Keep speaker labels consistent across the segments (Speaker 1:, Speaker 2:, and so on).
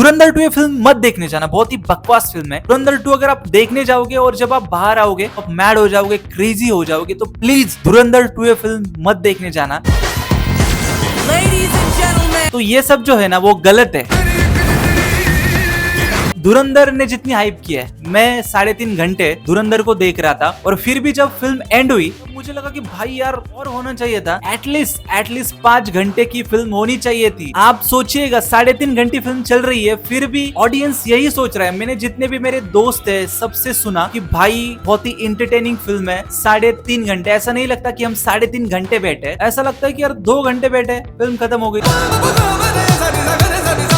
Speaker 1: धुरंधर 2 ये फिल्म मत देखने जाना, बहुत ही बकवास फिल्म है। धुरंधर 2 अगर आप देखने जाओगे और जब आप बाहर आओगे आप मैड हो जाओगे, क्रेजी हो जाओगे, तो प्लीज धुरंधर 2 ये फिल्म मत देखने जाना। तो ये सब जो है ना वो गलत है। धुरंधर ने जितनी हाइप की है, मैं 3.5 घंटे धुरंधर को देख रहा था और फिर भी जब फिल्म एंड हुई तो मुझे लगा कि भाई यार और होना चाहिए था, एटलीस्ट 5 घंटे की फिल्म होनी चाहिए थी। आप सोचिएगा 3.5 घंटे फिल्म चल रही है फिर भी ऑडियंस यही सोच रहा है। मैंने जितने भी मेरे दोस्त है सबसे सुना कि भाई बहुत ही एंटरटेनिंग फिल्म है, 3.5 घंटे। ऐसा नहीं लगता कि हम 3.5 घंटे बैठे, ऐसा लगता है कि यार 2 घंटे बैठे फिल्म खत्म हो गई।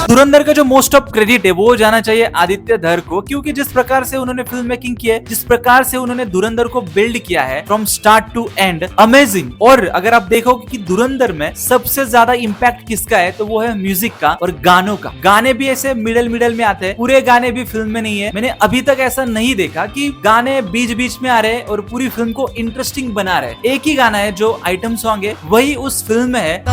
Speaker 1: धुरंधर का जो मोस्ट ऑफ क्रेडिट है वो जाना चाहिए आदित्य धर को, क्योंकि जिस प्रकार से उन्होंने फिल्म मेकिंग की है, जिस प्रकार से उन्होंने धुरंधर को बिल्ड किया है from start to end, amazing. और अगर आप देखोगे कि धुरंधर में सबसे ज्यादा इम्पैक्ट किसका है तो वो है म्यूजिक का और गानों का। गाने भी ऐसे मिडल में आते हैं, पूरे गाने भी फिल्म में नहीं है। मैंने अभी तक ऐसा नहीं देखा कि गाने बीच में आ रहे हैं और पूरी फिल्म को इंटरेस्टिंग बना रहे। एक ही गाना है जो आइटम सॉन्ग है वही उस फिल्म में है,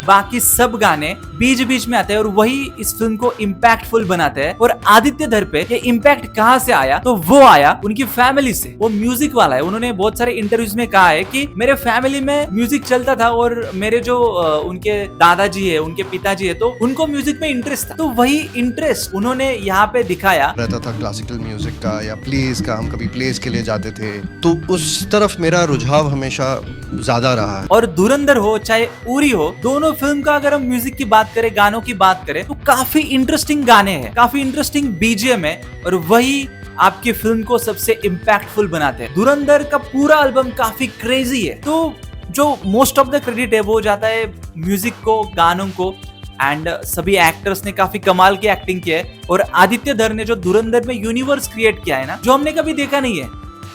Speaker 1: बाकी सब गाने बीच में आते हैं और वही इस फिल्म को इम्पैक्टफुल बनाते हैं। और आदित्य धर पे ये इम्पैक्ट कहाँ से आया तो वो आया उनकी फैमिली से। वो म्यूजिक वाला है, उन्होंने बहुत सारे इंटरव्यूज में कहा है कि मेरे फैमिली में म्यूजिक चलता था और मेरे जो उनके दादाजी है, उनके पिताजी है, तो उनको म्यूजिक में इंटरेस्ट था, तो वही इंटरेस्ट उन्होंने यहाँ पे दिखाया।
Speaker 2: रहता था क्लासिकल म्यूजिक का या प्लेस का, हम कभी प्लेस के लिए जाते थे, तो उस तरफ मेरा रुझाव हमेशा ज्यादा रहा है।
Speaker 1: और धुरंधर हो चाहे उरी हो, दोनों फिल्म का अगर हम म्यूजिक की बात करें, गानों की बात करें, तो काफी इंटरेस्टिंग गाने हैं, काफी इंटरेस्टिंग बीजीएम है और वही आपकी फिल्म को सबसे इम्पैक्टफुल बनाते हैं। धुरंधर का पूरा एल्बम काफी क्रेजी है, तो जो मोस्ट ऑफ द क्रेडिट है वो जाता है म्यूजिक को, गानों को, एंड सभी एक्टर्स ने काफी कमाल की एक्टिंग की है। और आदित्य धर ने जो धुरंधर में यूनिवर्स क्रिएट किया है ना, जो हमने कभी देखा नहीं है,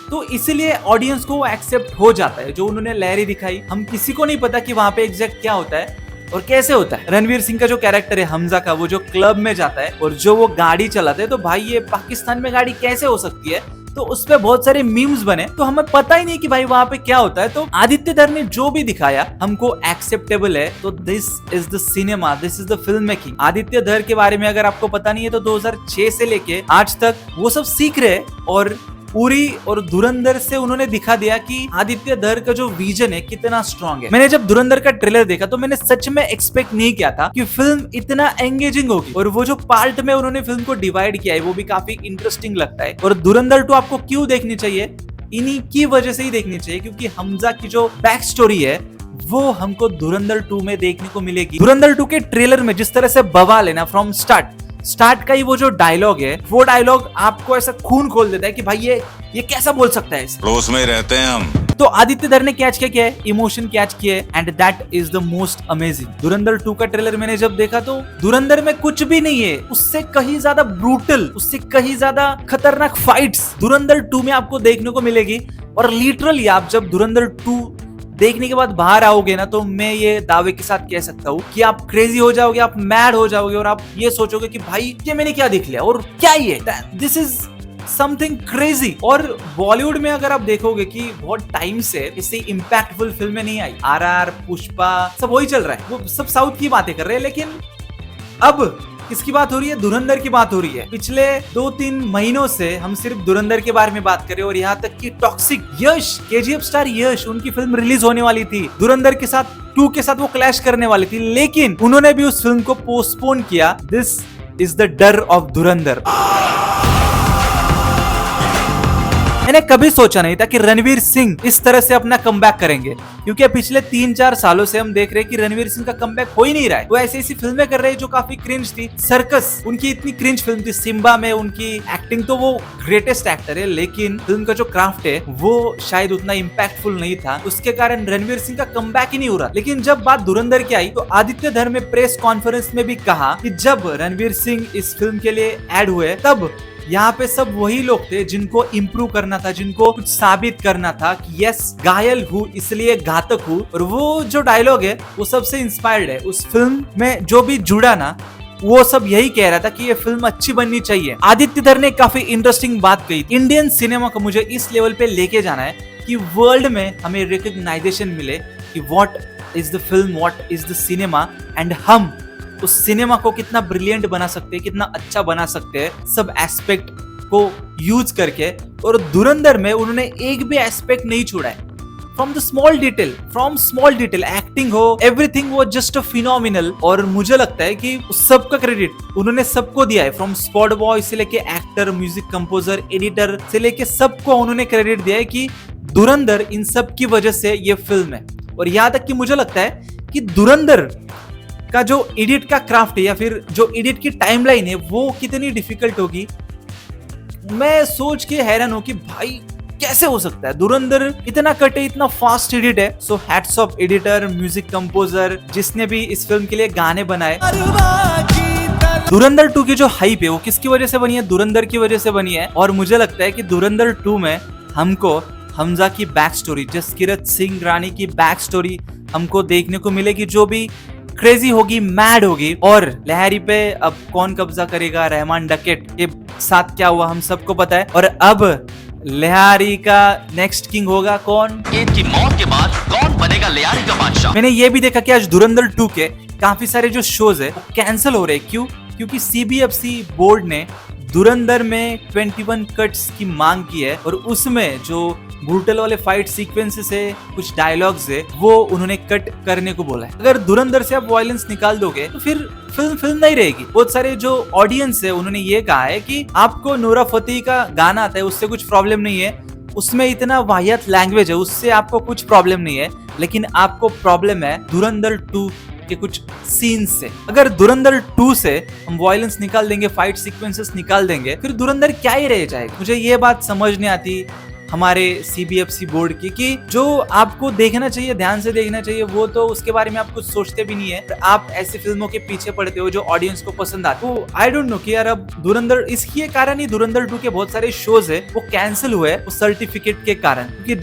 Speaker 1: तो इसीलिए ऑडियंस को एक्सेप्ट हो जाता है। जो उन्होंने लहरी दिखाई, हम किसी को नहीं पता कि वहां पे एग्जैक्ट क्या होता है और कैसे होता है। रणवीर सिंह का जो कैरेक्टर है हमजा का, वो जो क्लब में जाता है और जो वो गाड़ी चलाते हैं, तो भाई ये पाकिस्तान में गाड़ी कैसे हो सकती है, तो उस पे बहुत सारे मीम्स बने, तो हमें पता ही नहीं कि भाई वहां पे क्या होता है। तो आदित्य धर ने जो भी दिखाया हमको एक्सेप्टेबल है, तो this is the cinema, this is the film making. Aditya धर के बारे में अगर आपको पता नहीं है तो 2006 से लेके आज तक वो सब सीख रहे, और उरी और धुरंधर से उन्होंने दिखा दिया कि आदित्य धर का जो विजन है कितना स्ट्रांग है। मैंने जब धुरंधर का ट्रेलर देखा तो मैंने सच में एक्सपेक्ट नहीं किया था कि फिल्म इतना एंगेजिंग होगी, और वो जो पार्ट में उन्होंने फिल्म को डिवाइड किया है वो भी काफी इंटरेस्टिंग लगता है। और धुरंधर 2 आपको क्यों देखनी चाहिए, इन्हीं की वजह से ही देखनी चाहिए, क्योंकि हमजा की जो बैक स्टोरी है वो हमको धुरंधर 2 में देखने को मिलेगी। धुरंधर 2 के ट्रेलर में जिस तरह से बवाल है ना, फ्रॉम स्टार्ट का ही वो जो डायलॉग है, वो डायलॉग आपको ऐसा खून खोल देता है कि भाई ये कैसा बोल सकता है।
Speaker 3: पड़ोस में रहते हैं हम।
Speaker 1: तो आदित्य धर ने कैच किया है, इमोशन कैच किया है, and that is the most amazing. धुरंधर 2 का ट्रेलर मैंने जब देखा तो धुरंधर में कुछ भी नहीं है, उससे कहीं ज्यादा ब्रूटल, उससे कहीं ज्यादा खतरनाक फाइट्स धुरंधर 2 में आपको देखने को मिलेगी। और लिटरली आप जब धुरंधर 2 देखने के बाद बाहर आओगे ना, तो मैं ये दावे के साथ कह सकता हूँ कि आप क्रेजी हो जाओगे, आप मैड हो जाओगे, और आप ये सोचोगे कि भाई ये मैंने क्या देख लिया, और क्या ये, दिस इज समथिंग क्रेजी। और बॉलीवुड में अगर आप देखोगे कि बहुत टाइम से इससे इम्पैक्टफुल फिल्में नहीं आई, RR, पुष्पा, सब वही चल रहा है, वो सब साउथ की बातें कर रहे हैं, लेकिन अब किसकी बात हो रही है, धुरंधर की बात हो रही है। पिछले 2-3 महीनों से हम सिर्फ धुरंधर के बारे में बात करें, और यहाँ तक कि टॉक्सिक यश, KGF स्टार यश, उनकी फिल्म रिलीज होने वाली थी, धुरंधर के साथ 2 के साथ वो क्लैश करने वाली थी, लेकिन उन्होंने भी उस फिल्म को पोस्टपोन किया। दिस इज द डर ऑफ धुरंधर। मैंने कभी सोचा नहीं था कि रणवीर सिंह इस तरह से अपना कमबैक करेंगे, क्योंकि पिछले 3-4 सालों से हम देख रहे हैं कि रणवीर सिंह का कमबैक हो ही नहीं रहा है। वो ऐसी फिल्में कर रहे हैं जो काफी क्रिंज थी। सर्कस उनकी इतनी क्रिंज फिल्म थी, सिम्बा में उनकी एक्टिंग, तो वो ग्रेटेस्ट एक्टर है, लेकिन फिल्म का जो क्राफ्ट है वो शायद उतना इम्पैक्टफुल नहीं था, उसके कारण रणवीर सिंह का कमबैक ही नहीं हो रहा। लेकिन जब बात धुरंधर की आई तो आदित्य धर ने प्रेस कॉन्फ्रेंस में भी कहा कि जब रणवीर सिंह इस फिल्म के लिए ऐड हुए, तब यहाँ पे सब वही लोग थे जिनको इम्प्रूव करना था, जिनको कुछ साबित करना था कि यस, घायल हूँ इसलिए घातक हूँ। और वो जो डायलॉग है वो सबसे इंस्पायर्ड है। उस फिल्म में जो भी जुड़ा ना, वो सब यही कह रहा था कि ये फिल्म अच्छी बननी चाहिए। आदित्य धर ने काफी इंटरेस्टिंग बात कही, इंडियन सिनेमा को मुझे इस लेवल पे लेके जाना है कि वर्ल्ड में हमें रिकॉग्नाइजेशन मिले कि what is the film, what is the cinema, and हम उस सिनेमा को कितना ब्रिलियंट बना सकते हैं, कितना अच्छा बना सकते हैं, सब एस्पेक्ट को यूज करके। और धुरंधर में उन्होंने एक भी एस्पेक्ट नहीं छोड़ा है। फ्रॉम स्मॉल डिटेल एक्टिंग हो, एवरीथिंग वो जस्ट अ फिनोमिनल। और मुझे लगता है कि सबका क्रेडिट उन्होंने सबको दिया है, फ्रॉम स्पॉट बॉय से लेके एक्टर, म्यूजिक कंपोजर, एडिटर से लेके सबको उन्होंने क्रेडिट दिया है कि धुरंधर इन सब की वजह से ये फिल्म है। और यहाँ तक कि मुझे लगता है कि धुरंधर का जो एडिट का क्राफ्ट है या फिर जो एडिट की टाइमलाइन है वो कितनी डिफिकल्ट होगी। मैं सोच के हैरान हूं कि भाई कैसे हो सकता है, धुरंधर इतना कट है, इतना फास्ट एडिट है। So hats off editor, music composer, जिसने भी इस फिल्म के लिए गाने बनाए। धुरंधर 2 की जो हाइप है वो किसकी वजह से बनी है? धुरंधर की वजह से बनी है। और मुझे लगता है कि धुरंधर 2 में हमको हमजा की बैक स्टोरी, जसकीरत सिंह रानी की बैक स्टोरी हमको देखने को मिलेगी, जो भी क्रेजी होगी, मैड होगी। और लहरी पे अब कौन कब्जा करेगा, रहमान डकेट के साथ क्या हुआ हम सबको पता है। और अब लहरी का नेक्स्ट किंग होगा कौन?
Speaker 3: की मौत के बाद कौन बनेगा लहरी का बादशाह?
Speaker 1: मैंने ये भी देखा कि आज धुरंधर 2 के काफी सारे जो शोज है वो कैंसिल हो रहे हैं। क्यों? क्योंकि CBFC बोर्ड ने धुरंधर में 21 कट्स की मांग की है और उसमें जो ब्रूटल वाले फाइट सीक्वेंसेस है, कुछ डायलॉग्स है, वो उन्होंने कट करने को बोला है। अगर धुरंधर से आप वायलेंस निकाल दोगे तो फिर फिल्म नहीं रहेगी। बहुत सारे जो ऑडियंस है उन्होंने ये कहा है कि आपको नूरा फतेही का गाना आता है, उससे कुछ प्रॉब्लम नहीं है, उसमें इतना वाहियात लैंग्वेज है, उससे आपको कुछ प्रॉब्लम नहीं है, लेकिन आपको प्रॉब्लम है धुरंधर 2 के कुछ सीन्स से। अगर धुरंधर 2 से हम वायलेंस निकाल देंगे, फाइट सीक्वेंसेस निकाल देंगे, फिर धुरंधर क्या ही रह जाएगा। मुझे ये बात समझ नहीं आती हमारे CBFC बोर्ड की कि जो आपको देखना चाहिए, ध्यान से देखना चाहिए, वो तो उसके बारे में आप कुछ सोचते भी नहीं है। आप ऐसी फिल्मों के पीछे पड़ते हो जो ऑडियंस को पसंद आते हो। आई डोंट नो कि यार अब धुरंधर, इसके कारण ही धुरंधर 2 के बहुत सारे शोज है वो कैंसिल हुए वो सर्टिफिकेट के कारण। क्योंकि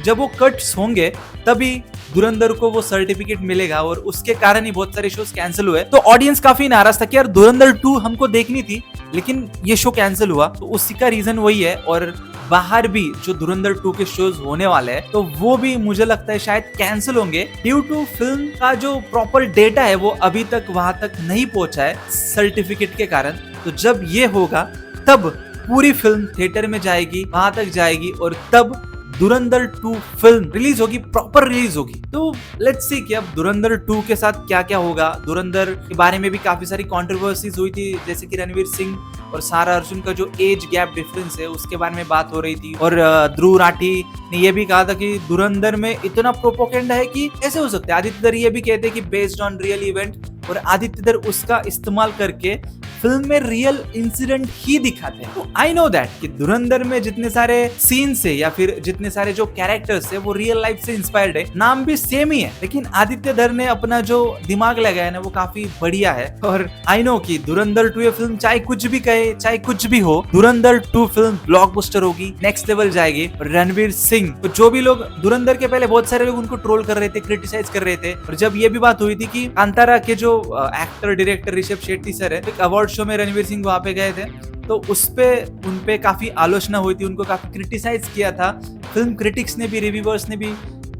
Speaker 1: जब वो कट्स होंगे तभी धुरंधर को वो सर्टिफिकेट मिलेगा और उसके कारण ही बहुत सारे शोज कैंसिल हुए। तो ऑडियंस काफी नाराज था कि यार धुरंधर 2 हमको देखनी थी लेकिन ये शो कैंसिल हुआ। तो उसी का रीजन वही है। और बाहर भी जो धुरंधर 2 के शोज होने वाले हैं तो वो भी मुझे लगता है शायद कैंसिल होंगे ड्यू टू फिल्म का जो प्रॉपर डेटा है वो अभी तक वहां तक नहीं पहुंचा है सर्टिफिकेट के कारण। तो जब ये होगा तब पूरी फिल्म थिएटर में जाएगी, वहां तक जाएगी और तब धुरंधर 2 फिल्म रिलीज होगी, प्रॉपर रिलीज होगी। तो लेट्स सी कि अब धुरंधर 2 के साथ क्या क्या होगा। धुरंधर के बारे में भी काफी सारी कंट्रोवर्सीज हुई थी, जैसे कि रणवीर सिंह और सारा अर्जुन का जो एज गैप डिफरेंस है उसके बारे में बात हो रही थी। और ध्रुव राठी ने ये भी कहा था कि धुरंधर में इतना प्रोपोगेंडा है कि कैसे हो सकता है। आदित्य दर ये भी कहते हैं कि बेस्ड ऑन रियल इवेंट, और आदित्य दर उसका इस्तेमाल करके फिल्म में रियल इंसिडेंट ही दिखाते हैं। तो आई नो दैट कि धुरंधर में जितने सारे सीन्स है या फिर जितने सारे जो कैरेक्टर्स है वो रियल लाइफ से इंस्पायर्ड है, नाम भी सेम ही है, लेकिन आदित्य दर ने अपना जो दिमाग लगाया ना वो काफी बढ़िया है। और आई नो कि धुरंधर 2 ये फिल्म चाहे कुछ भी कहे, चाहे कुछ भी हो, धुरंधर 2 फिल्म ब्लॉकबस्टर होगी, नेक्स्ट लेवल जाएगी। रणवीर सिंह, तो जो भी लोग धुरंधर के पहले बहुत सारे लोग उनको ट्रोल कर रहे थे, क्रिटिसाइज कर रहे थे, और जब ये भी बात हुई थी कि कांतारा के जो actor director Rishabh Shetty sir है, एक अवार्ड शो में रणवीर सिंह वहां पे गए थे, तो उन पे काफी आलोचना हुई थी, उनको काफी क्रिटिसाइज किया था। फिल्म क्रिटिक्स ने भी, रिव्यूअर्स ने भी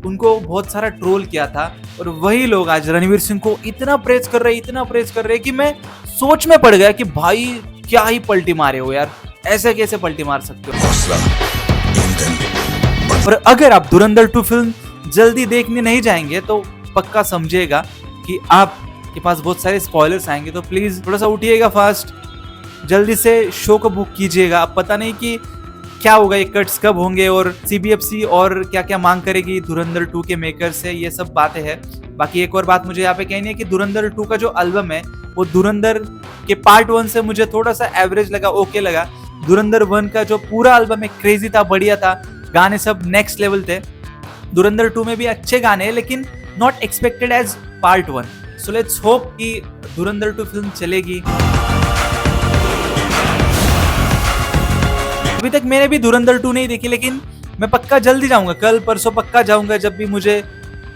Speaker 1: उनको बहुत सारा ट्रोल किया था। और वही लोग आज रणवीर सिंह को इतना प्रेज कर रहे कि मैं सोच में पड़ गया कि भाई क्या ही पलटी मारे हो यार, ऐसे कैसे पलटी मार सकते हो। और अगर आप धुरंधर 2 फिल्म जल्दी देखने नहीं जाएंगे तो पक्का समझिएगा कि आपके पास बहुत सारे स्पॉयलर्स आएंगे। तो प्लीज थोड़ा सा उठिएगा फास्ट, जल्दी से शो को बुक कीजिएगा। अब पता नहीं कि क्या होगा, ये कट्स कब होंगे और CBFC और क्या क्या मांग करेगी धुरंधर 2 के मेकर से, ये सब बातें हैं। बाकी एक और बात मुझे यहाँ पे कहनी है कि धुरंधर 2 का जो एल्बम है वो धुरंधर के पार्ट 1 से मुझे थोड़ा सा एवरेज लगा, ओके लगा। धुरंधर 1 का जो पूरा एल्बम है क्रेजी था, बढ़िया था, गाने सब नेक्स्ट लेवल थे। धुरंधर 2 में भी अच्छे गाने हैं लेकिन not expected as part 1। So let's hope कि धुरंधर 2 फिल्म चलेगी। अभी तक मैंने भी धुरंधर 2 नहीं देखी, लेकिन मैं पक्का जल्दी जाऊंगा, कल परसों पक्का जाऊंगा, जब भी मुझे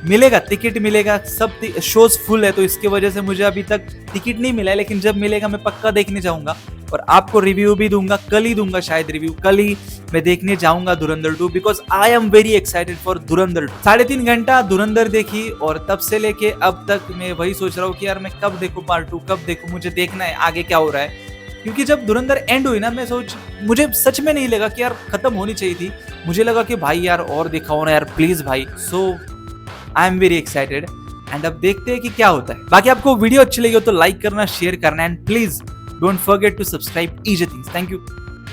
Speaker 1: मिलेगा, टिकट मिलेगा। सब शोज फुल है तो इसकी वजह से मुझे अभी तक टिकट नहीं मिला है, लेकिन जब मिलेगा मैं पक्का देखने जाऊंगा। और आपको रिव्यू भी दूंगा, कल ही दूंगा शायद रिव्यू, कल ही मैं देखने जाऊंगा धुरंधर 2 because I am very excited for धुरंधर 2। 3.5 घंटा धुरंधर देखी और तब से लेके अब तक मैं वही सोच रहा हूँ कि यार मैं कब देखूं पार्ट 2, कब देखूं, मुझे देखना है आगे क्या हो रहा है। क्योंकि जब धुरंधर एंड हुई ना, मुझे सच में नहीं लगा कि यार खत्म होनी चाहिए थी, मुझे लगा कि भाई यार और दिखाओ ना यार प्लीज भाई। So I am very excited and अब देखते हैं कि क्या होता है। बाकी आपको वीडियो अच्छी लगी हो तो लाइक करना, शेयर करना and please don't forget to subscribe easy things. Thank you.